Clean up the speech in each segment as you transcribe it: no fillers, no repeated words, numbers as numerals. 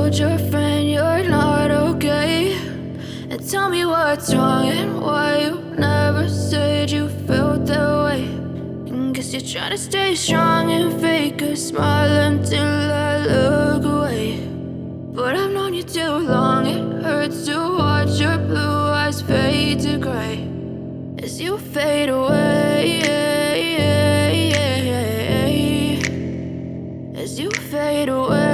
told your friend you're not okay, and tell me what's wrong and why you never said you felt that way. And guess you're trying to stay strong and fake a smile until I look away. But I've known you too long, it hurts to watch your blue eyes fade to gray as you fade away, as you fade away.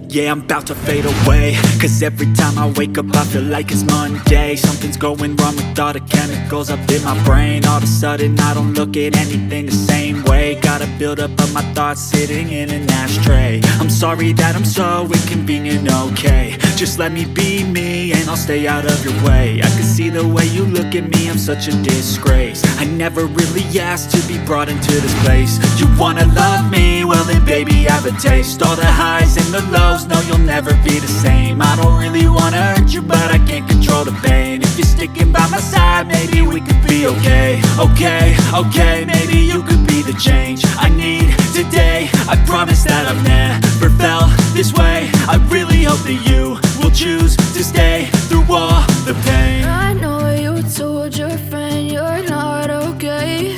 Yeah, I'm about to fade away, cause every time I wake up I feel like it's Monday. Something's going wrong with all the chemicals up in my brain. All of a sudden I don't look at anything the same way. Got a build up of my thoughts sitting in an ashtray. I'm sorry that I'm so inconvenient, okay. Just let me be me and I'll stay out of your way. I can see the way you look at me, I'm such a disgrace. I never really asked to be brought into this place. You wanna love me? Well then baby, have a taste. All the highs and the lows, no, you'll never be the same. I don't really wanna hurt you, but I can't control the pain. If you're sticking by my side, maybe we could be okay. Okay, maybe you could be the change I need today. I promise that I've never felt this way. I really hope that you will choose to stay through all the pain. I know you told your friend you're not okay,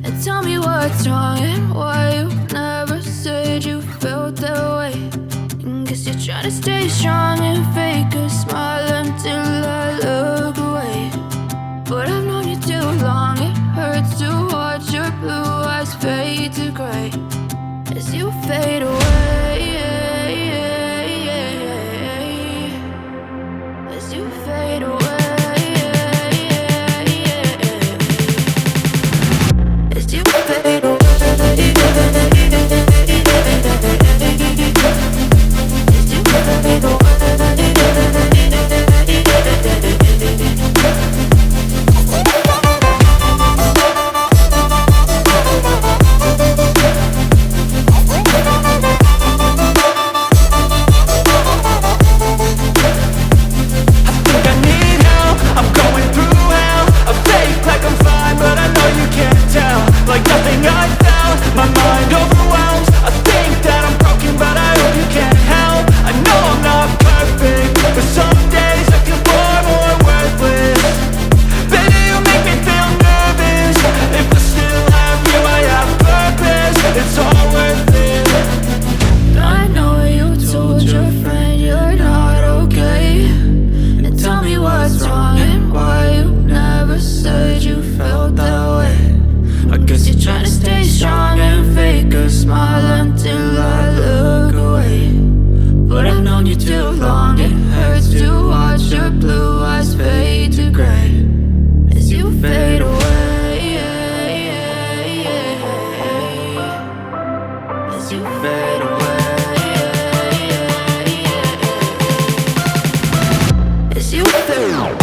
and tell me what's wrong and why you never said you felt that way. And guess you're trying to stay strong and fake a smile until I look away. But I've known you too long, it hurts to watch your blue eyes fade to gray as you fade away, as you fade away. As you fade away, as you fade away. Like nothing I found, my mind overwhelms. I think that I'm broken, but I hope you can't help. I know I'm not perfect, but some days I feel far more worthless. Baby, you make me feel nervous. If I still have you, I have purpose. It's all worth it. I know you told your friend you're not okay, and tell me what's wrong and why you never said you felt that way. I guess you're trying to stay strong and fake a smile until I look away. But I've known you too long, it hurts to watch your blue eyes fade to gray as you fade away, as you fade away, as you fade away.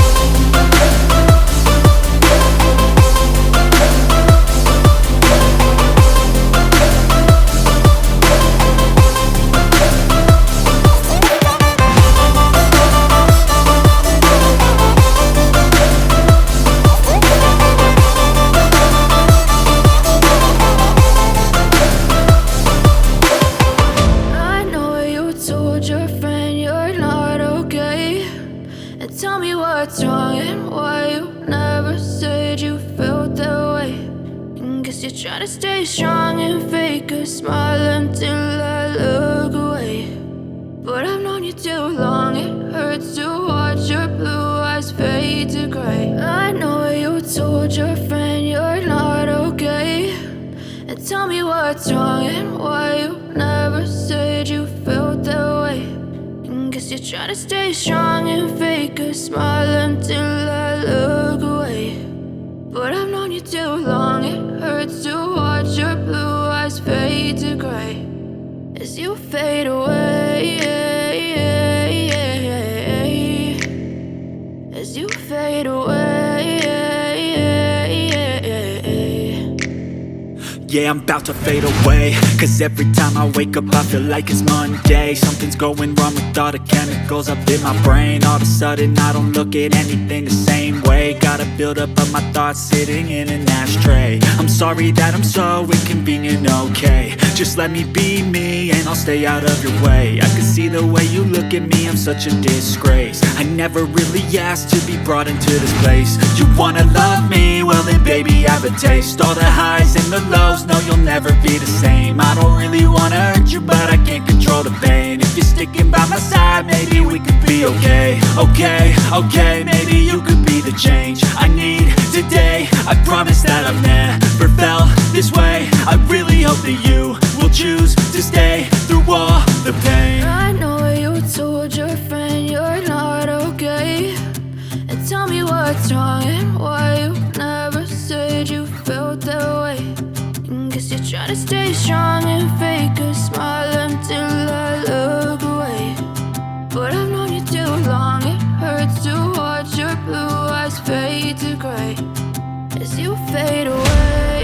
Tell me what's wrong and why you never said you felt that way. And guess you're trying to stay strong and fake a smile until I look away. But I've known you too long, it hurts to watch your blue eyes fade to gray. I know you told your friend you're not okay, and tell me what's wrong and why you never said you felt that way. Guess you're trying to stay strong and fake a smile until I look away. But I've known you too long, it hurts to watch your blue eyes fade to gray as you fade away, as you fade away. Yeah, I'm about to fade away, cause every time I wake up I feel like it's Monday. Something's going wrong with all the chemicals up in my brain. All of a sudden I don't look at anything the same way. Gotta build up of my thoughts sitting in an ashtray. I'm sorry that I'm so inconvenient, okay. Just let me be me and I'll stay out of your way. I can see the way you look at me, I'm such a disgrace. I never really asked to be brought into this place. You wanna love me? Well then baby I have a taste. All the highs and the lows, no you'll never be the same. I don't really wanna hurt you but I can't control the pain. If you're sticking by my side maybe we could be okay. Okay, maybe you could be the change I need today. I promise that I've never felt this way. I really hope that you will choose to stay through all the pain. I know you told your friend you're not okay, and tell me what's wrong and why you never said you felt that way. And guess you're trying to stay strong and fake a smile until I look away. But I've known you too long, it hurts to watch your blue eyes fade to gray as you fade away.